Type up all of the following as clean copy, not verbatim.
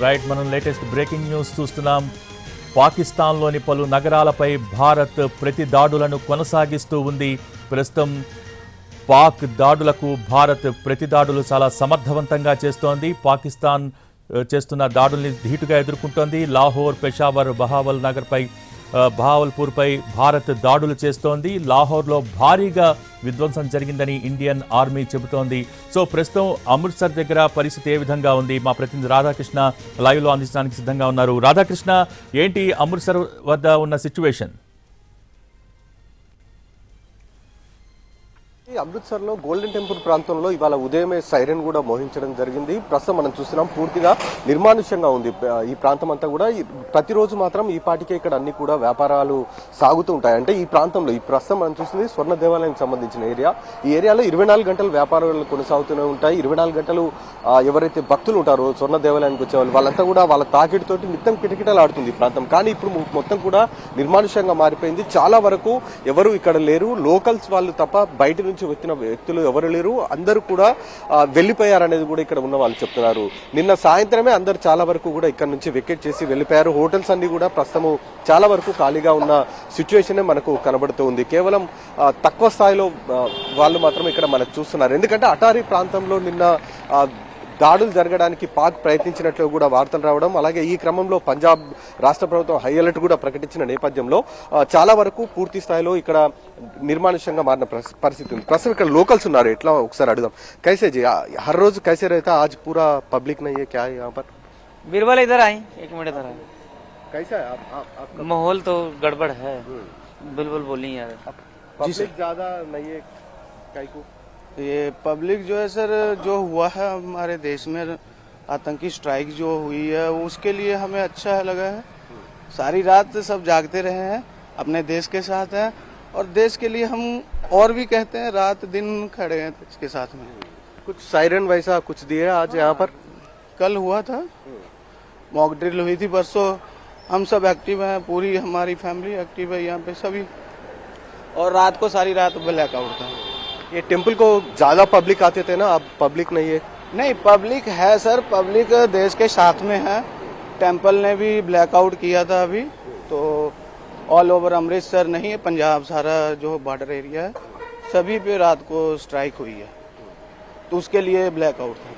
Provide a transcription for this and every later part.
Right, మనం latest breaking news చూస్తున్నాం. పాకిస్తాన్లోని పలు నగరాలపై భారత్ ప్రతి దాడులను కొనసాగిస్తూ ఉంది. ప్రస్తుతం పాక్ దాడులకు భారత్ ప్రతి దాడులు చాలా సమర్థవంతంగా చేస్తోంది. పాకిస్తాన్ చేస్తున్న దాడుల్ని ధీటుగా ఎదుర్కొంటోంది. లాహోర్, పెషావర్, బహావల్పూర్పై భారత్ దాడులు చేస్తోంది. లాహోర్లో భారీగా విధ్వంసం జరిగిందని ఇండియన్ ఆర్మీ చెబుతోంది. సో ప్రస్తుతం అమృత్సర్ దగ్గర పరిస్థితి ఏ విధంగా ఉంది? మా ప్రతినిధి రాధాకృష్ణ లైవ్లో అందించడానికి సిద్ధంగా ఉన్నారు. రాధాకృష్ణ, ఏంటి అమృత్సర్ వద్ద ఉన్న సిచ్యువేషన్? అమృత్సర్లో గోల్డెన్ టెంపుల్ ప్రాంతంలో ఇవాళ ఉదయమే సైరన్ కూడా మోహించడం జరిగింది. ప్రస్తుతం మనం చూస్తున్నాం పూర్తిగా నిర్మానుష్యంగా ఉంది ఈ ప్రాంతం అంతా కూడా. ప్రతిరోజు మాత్రం ఈ పాటికే ఇక్కడ అన్ని కూడా వ్యాపారాలు సాగుతూ ఉంటాయి. అంటే ఈ ప్రాంతంలో ఈ ప్రస్తుతం మనం చూస్తుంది స్వర్ణ దేవాలయానికి సంబంధించిన ఏరియా. ఈ ఏరియాలో 24 గంటలు వ్యాపారాలు కొనసాగుతూనే ఉంటాయి. 24 గంటలు ఎవరైతే భక్తులు ఉంటారో స్వర్ణ దేవాలయానికి వచ్చేవాళ్ళు వాళ్ళంతా కూడా వాళ్ళ తాకిడితోటి నిత్యం కిటకిటలాడుతుంది ఈ ప్రాంతం. కానీ ఇప్పుడు మొత్తం కూడా నిర్మానుష్యంగా మారిపోయింది. చాలా వరకు ఎవరు ఇక్కడ లేరు. లోకల్స్ వాళ్ళు తప్ప బయట నుంచి వచ్చిన వ్యక్తులు ఎవరు లేరు. అందరూ కూడా వెళ్లిపోయారనేది కూడా ఇక్కడ ఉన్న వాళ్ళు చెప్తున్నారు. నిన్న సాయంత్రమే అందరు చాలా వరకు కూడా ఇక్కడ నుంచి వెకేట్ చేసి వెళ్లిపోయారు. హోటల్స్ అన్ని కూడా ప్రస్తుతం చాలా వరకు ఖాళీగా ఉన్న సిచ్యువేషన్ మనకు కనబడుతూ ఉంది. కేవలం తక్కువ స్థాయిలో వాళ్ళు మాత్రం ఇక్కడ మనకు చూస్తున్నారు. ఎందుకంటే అటారీ ప్రాంతంలో నిన్న దాడులు జరగడానికి పాక్ ప్రయత్నించినట్లు కూడా వార్తలు రావడం, అలాగే ఈ క్రమంలో పంజాబ్ రాష్ట్ర ప్రభుత్వం హై అలర్ట్ కూడా ప్రకటించిన నేపథ్యంలో చాలా వరకు పూర్తి స్థాయిలో ఇక్కడ నిర్మానుష్యంగా మారిన పరిస్థితి ఉంది. ప్రస్తుతం ఇక్కడ లోకల్స్ ఉన్నారు. ఎట్లా ఒకసారి అడుగుదాం. कैसे जी हर रोज कैसे रहता आज पूरा पब्लिक नहीं है क्या है यहाँ पर? बीरबल इधर आई, एक मिनट इधर आई। कैसा है आपका माहौल तो गड़बड़ है, बिल्कुल बोली यार। पब्लिक ज्यादा नहीं है काई को? ये पब्लिक जो है सर, जो हुआ है हमारे देश में आतंकी स्ट्राइक जो हुई है उसके लिए हमें अच्छा लगा है। सारी रात सब जागते रहे हैं, अपने देश के साथ हैं और देश के लिए हम और भी कहते हैं, रात दिन खड़े हैं इसके साथ में। कुछ सायरन वैसा कुछ दिए आज यहाँ पर? कल हुआ था, मॉक ड्रिल हुई थी परसों। हम सब एक्टिव हैं, पूरी हमारी फैमिली एक्टिव है यहाँ पे सभी, और रात को सारी रात ब्लैकआउट था। ये टेम्पल को ज्यादा पब्लिक आते थे ना, अब पब्लिक नहीं है? नहीं, पब्लिक है सर, पब्लिक देश के साथ में है। टेम्पल ने भी ब्लैकआउट किया था अभी, तो ऑल ओवर अमृतसर नहीं है, पंजाब सारा जो बॉर्डर एरिया है सभी पे रात को स्ट्राइक हुई है, तो उसके लिए ब्लैकआउट था।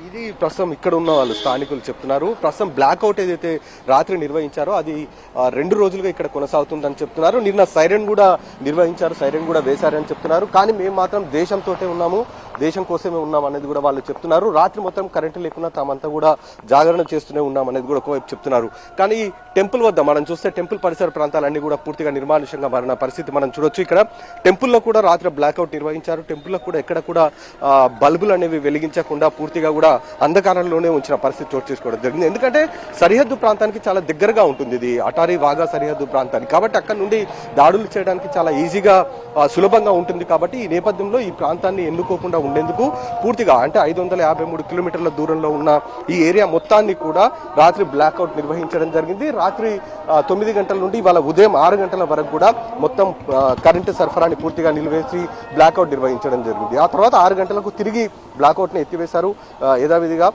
ఇది ప్రస్తుతం ఇక్కడ ఉన్న వాళ్ళు స్థానికులు చెప్తున్నారు. ప్రస్తుతం బ్లాక్అవుట్ ఏదైతే రాత్రి నిర్వహించారో అది 2 రోజులుగా ఇక్కడ కొనసాగుతుందని చెప్తున్నారు. నిన్న సైరన్ కూడా నిర్వహించారు, సైరన్ కూడా వేశారని చెప్తున్నారు. కానీ మేము మాత్రం దేశంతోటే ఉన్నాము, దేశం కోసమే ఉన్నాం అనేది కూడా వాళ్ళు చెప్తున్నారు. రాత్రి మొత్తం కరెంటు లేకుండా తామంతా కూడా జాగరణ చేస్తూనే ఉన్నాం అనేది కూడా ఒకవైపు చెప్తున్నారు. కానీ టెంపుల్ వద్ద మనం చూస్తే టెంపుల్ పరిసర ప్రాంతాలన్నీ కూడా పూర్తిగా నిర్మానుష్యంగా మారిన పరిస్థితి మనం చూడొచ్చు. ఇక్కడ టెంపుల్లో కూడా రాత్రి బ్లాక్అవుట్ నిర్వహించారు. టెంపుల్లో కూడా ఎక్కడ కూడా బల్బులు అనేవి వెలిగించకుండా పూర్తిగా కూడా అంధకారంలోనే ఉంచిన పరిస్థితి చోటు చేసుకోవడం జరిగింది. ఎందుకంటే సరిహద్దు ప్రాంతానికి చాలా దగ్గరగా ఉంటుంది ఇది, అటారీ వాగా సరిహద్దు ప్రాంతానికి. కాబట్టి అక్కడ నుండి దాడులు చేయడానికి చాలా ఈజీగా సులభంగా ఉంటుంది. కాబట్టి ఈ నేపథ్యంలో ఈ ప్రాంతాన్ని ఎన్నుకోకుండా ఉండేందుకు పూర్తిగా అంటే 553 కిలోమీటర్ల దూరంలో ఉన్న ఈ ఏరియా మొత్తాన్ని కూడా రాత్రి బ్లాక్అవుట్ నిర్వహించడం జరిగింది. రాత్రి 9 గంటల నుండి ఇవాళ ఉదయం 6 గంటల వరకు కూడా మొత్తం కరెంటు సరఫరాని పూర్తిగా నిలివేసి బ్లాక్అవుట్ నిర్వహించడం జరిగింది. ఆ తర్వాత 6 గంటలకు తిరిగి బ్లాక్అవుట్ని ఎత్తివేశారు. యథావిధిగా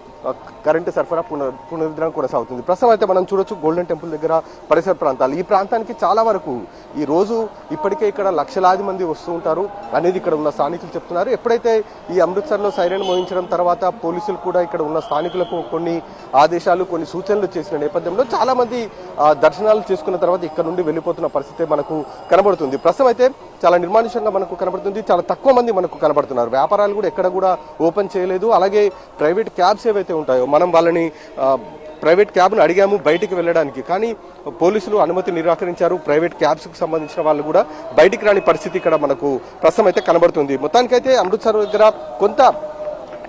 కరెంటు సరఫరా పునరుద్ధరణ కొనసాగుతుంది. ప్రస్తుతం అయితే మనం చూడొచ్చు గోల్డెన్ టెంపుల్ దగ్గర పరిసర ప్రాంతాలు. ఈ ప్రాంతానికి చాలా వరకు ఈ రోజు ఇప్పటికే ఇక్కడ లక్షలాది మంది వస్తూ ఉంటారు అనేది ఇక్కడ ఉన్న స్థానికులు చెప్తున్నారు. ఎప్పుడైతే ఈ అమృత్సర్లో సైరన్ మోగించడం తర్వాత పోలీసులు కూడా ఇక్కడ ఉన్న స్థానికులకు కొన్ని ఆదేశాలు, కొన్ని సూచనలు చేసిన నేపథ్యంలో చాలా మంది దర్శనాలు చేసుకున్న తర్వాత ఇక్కడ నుండి వెళ్ళిపోతున్న పరిస్థితి మనకు కనబడుతుంది. ప్రస్తుతం అయితే చాలా నిర్మానుష్యంగా మనకు కనబడుతుంది. చాలా తక్కువ మంది మనకు కనబడుతున్నారు. వ్యాపారాలు కూడా ఎక్కడ కూడా ఓపెన్ చేయలేదు. అలాగే ప్రైవేట్ క్యాబ్స్ ఏవైతే ఉంటాయో మనం వాళ్ళని ప్రైవేట్ క్యాబ్ను అడిగాము బయటికి వెళ్ళడానికి, కానీ పోలీసులు అనుమతి నిరాకరించారు. ప్రైవేట్ క్యాబ్స్కి సంబంధించిన వాళ్ళు కూడా బయటికి రాని పరిస్థితి ఇక్కడ మనకు ప్రస్తుతం అయితే కనబడుతుంది. మొత్తానికైతే అమృత్సర్ దగ్గర కొంత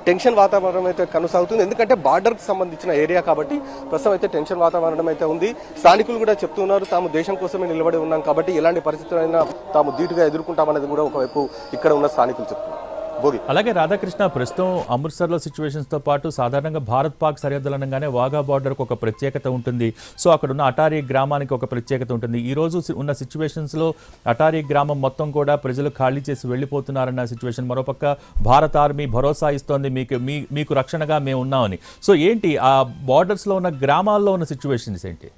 టెన్షన్ వాతావరణం అయితే కొనసాగుతుంది. ఎందుకంటే బార్డర్కి సంబంధించిన ఏరియా కాబట్టి ప్రస్తుతం అయితే టెన్షన్ వాతావరణం అయితే ఉంది. స్థానికులు కూడా చెప్తున్నారు తాము దేశం కోసమే నిలబడి ఉన్నాం కాబట్టి ఎలాంటి పరిస్థితులైనా తాము ధీటుగా ఎదుర్కొంటామనేది కూడా ఒకవైపు ఇక్కడ ఉన్న స్థానికులు చెప్తున్నారు. భోగి. అలాగే రాధాకృష్ణ, ప్రస్తుతం అమృత్సర్లో సిచ్యువేషన్స్తో పాటు సాధారణంగా భారత్ పాక్ సరిహద్దులు అనగానే వాఘా బార్డర్కి ఒక ప్రత్యేకత ఉంటుంది. సో అక్కడ ఉన్న అటారీ గ్రామానికి ఒక ప్రత్యేకత ఉంటుంది. ఈ రోజు ఉన్న సిచ్యువేషన్స్లో అటారీ గ్రామం మొత్తం కూడా ప్రజలు ఖాళీ చేసి వెళ్ళిపోతున్నారన్న సిచ్యువేషన్. మరోపక్క భారత ఆర్మీ భరోసా ఇస్తోంది, మీకు రక్షణగా మేము ఉన్నామని. సో ఏంటి ఆ బార్డర్స్లో ఉన్న గ్రామాల్లో ఉన్న సిచ్యువేషన్స్ ఏంటి?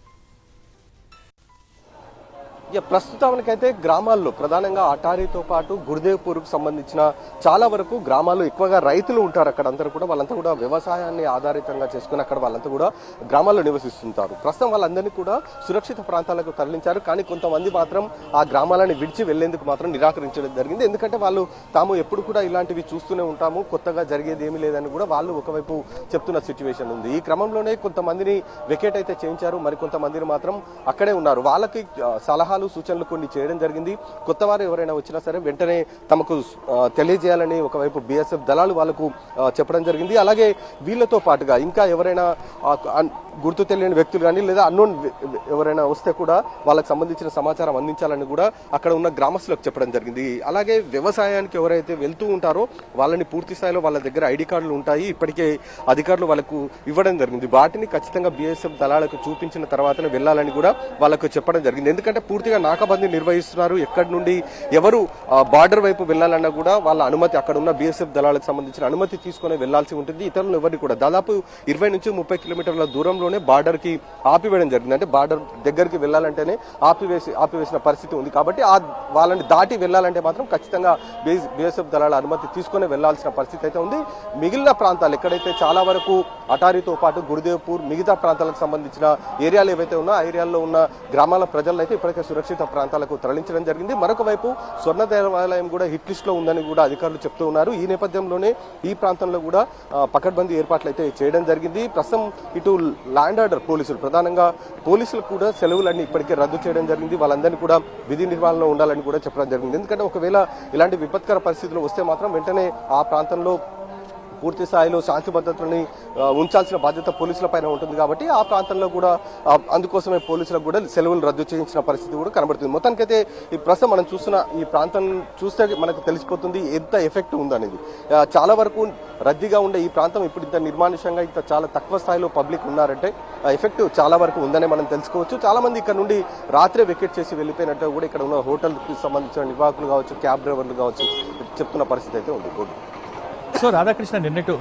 ప్రస్తుతానికైతే గ్రామాల్లో ప్రధానంగా అటారీతో పాటు గురుదేవ్పూర్కు సంబంధించిన చాలా వరకు గ్రామాల్లో ఎక్కువగా రైతులు ఉంటారు. అక్కడ అందరూ కూడా వాళ్ళంతా కూడా వ్యవసాయాన్ని ఆధారితంగా చేసుకుని అక్కడ వాళ్ళంతా కూడా గ్రామాల్లో నివసిస్తుంటారు. ప్రస్తుతం వాళ్ళందరినీ కూడా సురక్షిత ప్రాంతాలకు తరలించారు. కానీ కొంతమంది మాత్రం ఆ గ్రామాలని విడిచి వెళ్లేందుకు మాత్రం నిరాకరించడం జరిగింది. ఎందుకంటే వాళ్ళు తాము ఎప్పుడు కూడా ఇలాంటివి చూస్తూనే ఉంటాము, కొత్తగా జరిగేది ఏమీ లేదని కూడా వాళ్ళు ఒకవైపు చెప్తున్న సిచ్యువేషన్ ఉంది. ఈ క్రమంలోనే కొంతమందిని వెకేట్ అయితే చేయించారు, మరి కొంతమందిని మాత్రం అక్కడే ఉన్నారు. వాళ్ళకి సలహాలు సూచనలు కొన్ని చేయడం జరిగింది. కొత్త వారు ఎవరైనా వచ్చినా సరే వెంటనే తమకు తెలియజేయాలని ఒకవైపు బిఎస్ఎఫ్ దళాలు వాళ్ళకు చెప్పడం జరిగింది. అలాగే వీళ్ళతో పాటుగా ఇంకా ఎవరైనా గుర్తు తెలియని వ్యక్తులు కానీ లేదా అన్నోన్ ఎవరైనా వస్తే కూడా వాళ్ళకి సంబంధించిన సమాచారం అందించాలని కూడా అక్కడ ఉన్న గ్రామస్తులకు చెప్పడం జరిగింది. అలాగే వ్యవసాయానికి ఎవరైతే వెళ్తూ ఉంటారో వాళ్ళని పూర్తి స్థాయిలో వాళ్ళ దగ్గర ఐడి కార్డులు ఉంటాయి, ఇప్పటికే అధికారులు వాళ్ళకు ఇవ్వడం జరిగింది. వాటిని ఖచ్చితంగా బిఎస్ఎఫ్ దళాలకు చూపించిన తర్వాతనే వెళ్ళాలని కూడా వాళ్ళకు చెప్పడం జరిగింది. ఎందుకంటే పూర్తిగా నాకాబందీ నిర్వహిస్తున్నారు. ఎక్కడి నుండి ఎవరు బార్డర్ వైపు వెళ్లాలన్నా కూడా వాళ్ళ అనుమతి, అక్కడ ఉన్న బిఎస్ఎఫ్ దళాలకు సంబంధించిన అనుమతి తీసుకుని వెళ్లాల్సి ఉంటుంది. ఇతరులు ఎవరిని కూడా దాదాపు 20 నుంచి 30 కిలోమీటర్ల దూరంలోనే బార్డర్ కి ఆపివేయడం జరిగింది. అంటే బార్డర్ దగ్గరికి వెళ్లాలంటేనే ఆపివేసిన పరిస్థితి ఉంది. కాబట్టి వాళ్ళని దాటి వెళ్లాలంటే మాత్రం ఖచ్చితంగా బిఎస్ఎఫ్ దళాల అనుమతి తీసుకుని వెళ్లాల్సిన పరిస్థితి అయితే ఉంది. మిగిలిన ప్రాంతాలు ఎక్కడైతే చాలా వరకు అటారీతో పాటు గురుదేవ్పూర్ మిగతా ప్రాంతాలకు సంబంధించిన ఏరియాలు ఏవైతే ఉన్నా ఆ ఏరియాల్లో ఉన్న గ్రామాల ప్రజలను అయితే ఇప్పటికే సురక్షిత ప్రాంతాలకు తరలించడం జరిగింది. మరొక వైపు స్వర్ణ దేవాలయం కూడా హిట్ లిస్ట్ లో ఉందని కూడా అధికారులు చెప్తూ ఉన్నారు. ఈ నేపథ్యంలోనే ఈ ప్రాంతంలో కూడా పకడ్బందీ ఏర్పాట్లు అయితే చేయడం జరిగింది. ప్రస్తుతం ఇటు ల్యాండ్ ఆర్డర్ పోలీసులు, ప్రధానంగా పోలీసులు కూడా సెలవులన్నీ ఇప్పటికే రద్దు చేయడం జరిగింది. వాళ్ళందరినీ కూడా విధి నిర్వహణలో ఉండాలని కూడా చెప్పడం జరిగింది. ఎందుకంటే ఒకవేళ ఇలాంటి విపత్కర పరిస్థితులు వస్తే మాత్రం వెంటనే ఆ ప్రాంతంలో పూర్తి స్థాయిలో శాంతి భద్రతని ఉంచాల్సిన బాధ్యత పోలీసుల పైన ఉంటుంది. కాబట్టి ఆ ప్రాంతంలో కూడా అందుకోసమే పోలీసులకు కూడా సెలవులు రద్దు చేయించిన పరిస్థితి కూడా కనబడుతుంది. మొత్తానికైతే ఈ ప్రస్తుతం మనం చూస్తున్న ఈ ప్రాంతం చూస్తే మనకు తెలిసిపోతుంది ఎంత ఎఫెక్ట్ ఉందనేది. చాలా వరకు రద్దీగా ఉండే ఈ ప్రాంతం ఇప్పుడు ఇంత నిర్మానుష్యంగా ఇంత చాలా తక్కువ స్థాయిలో పబ్లిక్ ఉన్నారంటే ఎఫెక్ట్ చాలా వరకు ఉందని మనం తెలుసుకోవచ్చు. చాలా మంది ఇక్కడ నుండి రాత్రే వెకేట్ చేసి వెళ్ళిపోయినట్టు కూడా ఇక్కడ ఉన్న హోటల్కి సంబంధించిన నిర్వాహకులు కావచ్చు, క్యాబ్ డ్రైవర్లు కావచ్చు చెప్తున్న పరిస్థితి అయితే ఉంది. సో రాధాకృష్ణ,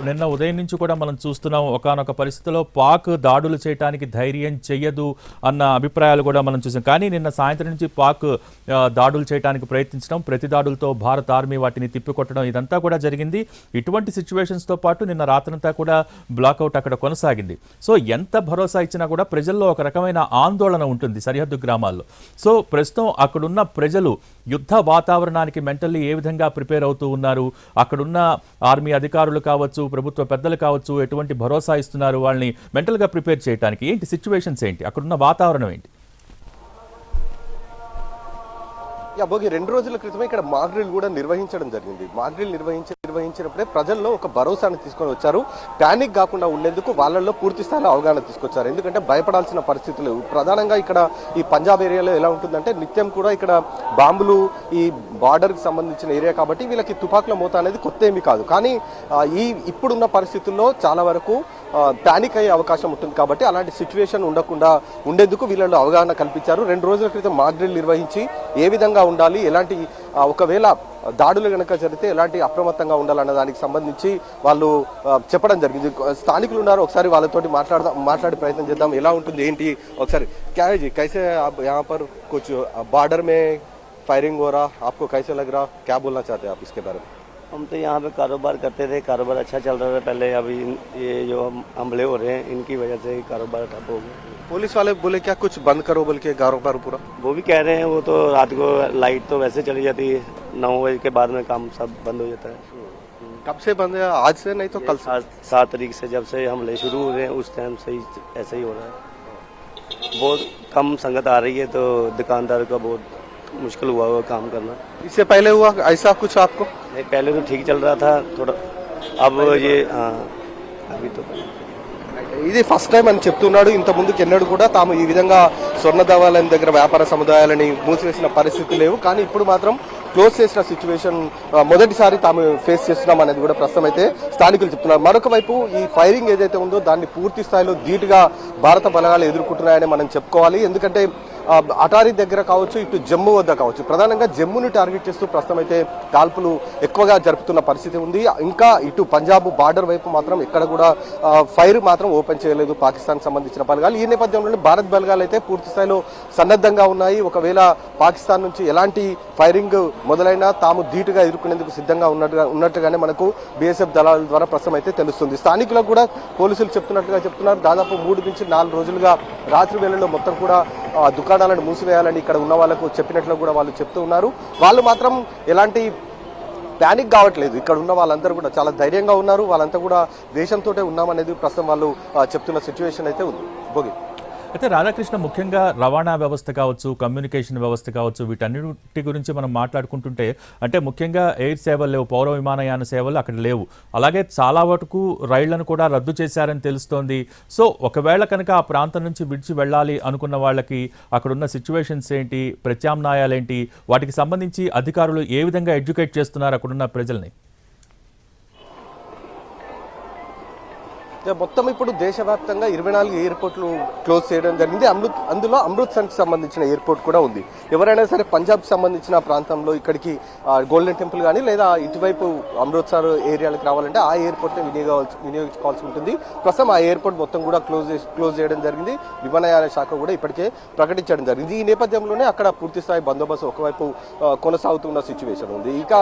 నిన్న ఉదయం నుంచి కూడా మనం చూస్తున్నాం, ఒకానొక పరిస్థితిలో పాక్ దాడులు చేయడానికి ధైర్యం చెయ్యదు అన్న అభిప్రాయాలు కూడా మనం చూసాం. కానీ నిన్న సాయంత్రం నుంచి పాక్ దాడులు చేయడానికి ప్రయత్నించడం, ప్రతి దాడులతో భారత ఆర్మీ వాటిని తిప్పికొట్టడం ఇదంతా కూడా జరిగింది. ఇటువంటి సిచ్యువేషన్స్తో పాటు నిన్న రాత్రంతా కూడా బ్లాక్అవుట్ అక్కడ కొనసాగింది. సో ఎంత భరోసా ఇచ్చినా కూడా ప్రజల్లో ఒక రకమైన ఆందోళన ఉంటుంది సరిహద్దు గ్రామాల్లో. సో ప్రస్తుతం అక్కడున్న ప్రజలు యుద్ధ వాతావరణానికి మెంటల్లీ ఏ విధంగా ప్రిపేర్ అవుతూ ఉన్నారు? అక్కడున్న ఆర్మీ అధికారులు కావచ్చు, ప్రభుత్వ పెద్దలు కావచ్చు, ఎటువంటి భరోసా ఇస్తున్నారు వాళ్ళని మెంటల్గా ప్రిపేర్ చేయడానికి? ఏంటి సిచ్యువేషన్స్ ఏంటి, అక్కడున్న వాతావరణం ఏంటి? భోగి 2 రోజుల క్రితమే ఇక్కడ మాక్ డ్రిల్ కూడా నిర్వహించడం జరిగింది. మాక్ డ్రిల్ నిర్వహించినప్పుడే ప్రజల్లో ఒక భరోసాను తీసుకొని వచ్చారు. ప్యానిక్ కాకుండా ఉండేందుకు వాళ్ళల్లో పూర్తి స్థాయిలో అవగాహన తీసుకొచ్చారు. ఎందుకంటే భయపడాల్సిన పరిస్థితులు ప్రధానంగా ఇక్కడ ఈ పంజాబ్ ఏరియాలో ఎలా ఉంటుందంటే నిత్యం కూడా ఇక్కడ బాంబులు, ఈ బార్డర్కి సంబంధించిన ఏరియా కాబట్టి వీళ్ళకి తుపాకుల మోత అనేది కొత్త ఏమీ కాదు. కానీ ఇప్పుడున్న పరిస్థితుల్లో చాలా వరకు ప్యానిక్ అయ్యే అవకాశం ఉంటుంది. కాబట్టి అలాంటి సిచ్యువేషన్ ఉండకుండా ఉండేందుకు వీళ్ళలో అవగాహన కల్పించారు. 2 రోజుల క్రితం మాక్ డ్రిల్ నిర్వహించి ఏ విధంగా ఉండాలి, ఎలాంటి ఒకవేళ దాడులు కనుక జరిగితే ఎలాంటి అప్రమత్తంగా ఉండాలన్న దానికి సంబంధించి వాళ్ళు చెప్పడం జరిగింది. స్థానికులు ఉన్నారు, ఒకసారి వాళ్ళతోటి మాట్లాడే ప్రయత్నం చేద్దాం. ఎలా ఉంటుంది ఏంటి ఒకసారి క్యాజీ కైసే यहाँ पर कुछ बॉर्डर में फायरिंग हो रहा, आपको कैसे लग रहा, क्या बोलना चाहते हैं आप इसके बारे में? हम तो यहाँ पे कारोबार करते थे, कारोबार अच्छा चल रहा था पहले। अभी ये जो हमले हो रहे हैं इनकी वजह से कारोबार ठप हो गया। पुलिस वाले बोले क्या कुछ बंद करो बोल के कारोबार पूरा? वो भी कह रहे हैं, वो तो रात को लाइट तो वैसे चली जाती है, 9 बजे के बाद में काम सब बंद हो जाता है। कब से बंद है? आज से नहीं तो कल से? 7 तारीख से जब से हमले शुरू हो रहे हैं उस टाइम से ही ऐसा ही हो रहा है। बहुत कम संगत आ रही है तो दुकानदार का बहुत मुश्किल हुआ काम करना। इससे पहले हुआ ऐसा कुछ आपको? नहीं, पहले तो ठीक चल रहा था थोड़ा, अब ये अभी तो ఇది ఫస్ట్ టైం అని చెప్తున్నాడు. ఇంత ముందుకు ఎన్నడూ కూడా తాము ఈ విధంగా స్వర్ణ దేవాలయం దగ్గర వ్యాపార సముదాయాలని మూసివేసిన పరిస్థితి లేవు. కానీ ఇప్పుడు మాత్రం క్లోజ్ చేసిన సిచ్యువేషన్ మొదటిసారి తాము ఫేస్ చేస్తున్నాం అనేది కూడా ప్రస్తుతం అయితే స్థానికులు చెప్తున్నారు. మరొక వైపు ఈ ఫైరింగ్ ఏదైతే ఉందో దాన్ని పూర్తి స్థాయిలో ధీటుగా భారత బలగాలు ఎదుర్కొంటున్నాయని మనం చెప్పుకోవాలి. ఎందుకంటే అటారీ దగ్గర కావచ్చు, ఇటు జమ్మూ వద్ద కావచ్చు, ప్రధానంగా జమ్మూని టార్గెట్ చేస్తూ ప్రస్తుతం అయితే కాల్పులు ఎక్కువగా జరుపుతున్న పరిస్థితి ఉంది. ఇంకా ఇటు పంజాబ్ బార్డర్ వైపు మాత్రం ఎక్కడ కూడా ఫైర్ మాత్రం ఓపెన్ చేయలేదు పాకిస్తాన్ సంబంధించిన బలగాలు. ఈ నేపథ్యంలో భారత్ బలగాలు అయితే పూర్తి స్థాయిలో సన్నద్ధంగా ఉన్నాయి. ఒకవేళ పాకిస్తాన్ నుంచి ఎలాంటి ఫైరింగ్ మొదలైనా తాము ధీటుగా ఎదుర్కొనేందుకు సిద్ధంగా ఉన్నట్టుగానే మనకు బీఎస్ఎఫ్ దళాల ద్వారా ప్రస్తుతం అయితే తెలుస్తుంది. స్థానికులకు కూడా పోలీసులు చెప్తున్నారు. దాదాపు 3 నుంచి 4 రోజులుగా రాత్రి వేళల్లో మొత్తం కూడా దుకాణాలను మూసివేయాలని ఇక్కడ ఉన్న వాళ్ళకు చెప్పినట్లు కూడా వాళ్ళు చెప్తూ ఉన్నారు. వాళ్ళు మాత్రం ఎలాంటి ప్యానిక్ కావట్లేదు. ఇక్కడ ఉన్న వాళ్ళందరూ కూడా చాలా ధైర్యంగా ఉన్నారు. వాళ్ళంతా కూడా దేశంతో ఉన్నామనేది ప్రస్తుతం వాళ్ళు చెప్తున్న సిచ్యువేషన్ అయితే ఉంది. భోగి అయితే రాధాకృష్ణ, ముఖ్యంగా రవాణా వ్యవస్థ కావచ్చు, కమ్యూనికేషన్ వ్యవస్థ కావచ్చు, వీటన్నిటి గురించి మనం మాట్లాడుకుంటుంటే అంటే ముఖ్యంగా ఎయిర్ సేవలు లేవు, పౌర విమానయాన సేవలు అక్కడ లేవు. అలాగే చాలా వరకు రైళ్లను కూడా రద్దు చేశారని తెలుస్తోంది. సో ఒకవేళ కనుక ఆ ప్రాంతం నుంచి విడిచి వెళ్ళాలి అనుకున్న వాళ్ళకి అక్కడున్న సిచ్యువేషన్స్ ఏంటి, ప్రత్యామ్నాయాలేంటి, వాటికి సంబంధించి అధికారులు ఏ విధంగా ఎడ్యుకేట్ చేస్తున్నారు అక్కడున్న ప్రజల్ని? మొత్తం ఇప్పుడు దేశవ్యాప్తంగా 24 ఎయిర్పోర్ట్లు క్లోజ్ చేయడం జరిగింది. అందులో అమృత్సర్కి సంబంధించిన ఎయిర్పోర్ట్ కూడా ఉంది. ఎవరైనా సరే పంజాబ్కి సంబంధించిన ప్రాంతంలో ఇక్కడికి గోల్డెన్ టెంపుల్ కానీ లేదా ఇటువైపు అమృత్సర్ ఏరియాలకు రావాలంటే ఆ ఎయిర్పోర్ట్ని వినియోగించుకోవాల్సి ఉంటుంది. ప్రస్తుతం ఆ ఎయిర్పోర్ట్ మొత్తం కూడా క్లోజ్ చేయడం జరిగింది. విమానయాన శాఖ కూడా ఇప్పటికే ప్రకటించడం జరిగింది. ఈ నేపథ్యంలోనే అక్కడ పూర్తి స్థాయి బందోబస్తు ఒకవైపు కొనసాగుతున్న సిచ్యువేషన్ ఉంది. ఇక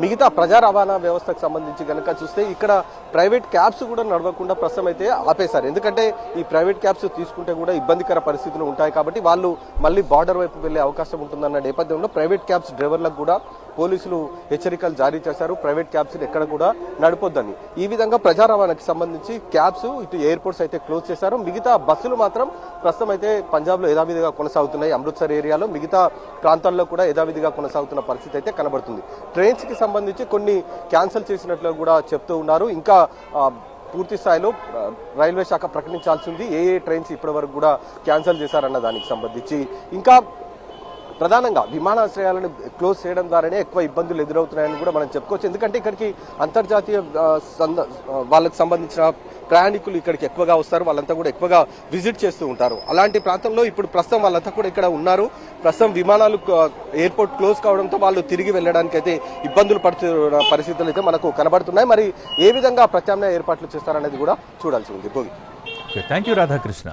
మిగతా ప్రజా రవాణా వ్యవస్థకు సంబంధించి కనుక చూస్తే ఇక్కడ ప్రైవేట్ క్యాబ్స్ కూడా నడవకుండా అయితే ఆపేశారు. ఎందుకంటే ఈ ప్రైవేట్ క్యాబ్స్ తీసుకుంటే కూడా ఇబ్బందికర పరిస్థితులు ఉంటాయి కాబట్టి వాళ్ళు మళ్ళీ బార్డర్ వైపు వెళ్లే అవకాశం ఉంటుందన్న నేపథ్యంలో ప్రైవేట్ క్యాబ్స్ డ్రైవర్లకు కూడా పోలీసులు హెచ్చరికలు జారీ చేశారు. ప్రైవేట్ క్యాబ్స్ ఎక్కడ కూడా నడపొద్దని. ఈ విధంగా ప్రజా రవాణాకి సంబంధించి క్యాబ్స్ ఇటు ఎయిర్పోర్ట్స్ అయితే క్లోజ్ చేశారు. మిగతా బస్సులు మాత్రం ప్రస్తుతం అయితే పంజాబ్లో యథావిధిగా కొనసాగుతున్నాయి. అమృత్సర్ ఏరియాలో మిగతా ప్రాంతాల్లో కూడా యథావిధిగా కొనసాగుతున్న పరిస్థితి అయితే కనబడుతుంది. ట్రైన్స్ కి సంబంధించి కొన్ని క్యాన్సిల్ చేసినట్లు కూడా చెప్తూ ఉన్నారు. ఇంకా పూర్తి స్థాయిలో రైల్వే శాఖ ప్రకటించాల్సి ఉంది ఏ ట్రైన్స్ ఇప్పటి వరకు కూడా క్యాన్సిల్ చేశారన్న దానికి సంబంధించి. ఇంకా ప్రధానంగా విమానాశ్రయాలను క్లోజ్ చేయడం ద్వారానే ఎక్కువ ఇబ్బందులు ఎదురవుతున్నాయని కూడా మనం చెప్పుకోవచ్చు. ఎందుకంటే ఇక్కడికి అంతర్జాతీయ వాళ్ళకి సంబంధించిన ప్రయాణికులు ఇక్కడికి ఎక్కువగా వస్తారు. వాళ్ళంతా కూడా ఎక్కువగా విజిట్ చేస్తూ ఉంటారు. అలాంటి ప్రాంతంలో ఇప్పుడు ప్రస్తుతం వాళ్ళంతా కూడా ఇక్కడ ఉన్నారు. ప్రస్తుతం విమానాలు ఎయిర్పోర్ట్ క్లోజ్ కావడంతో వాళ్ళు తిరిగి వెళ్ళడానికి అయితే ఇబ్బందులు పడుతున్న పరిస్థితులు అయితే మనకు కనబడుతున్నాయి. మరి ఏ విధంగా ప్రత్యామ్నాయ ఏర్పాట్లు చేస్తారనేది కూడా చూడాల్సి ఉంది. Bhogi thank you Radhakrishna.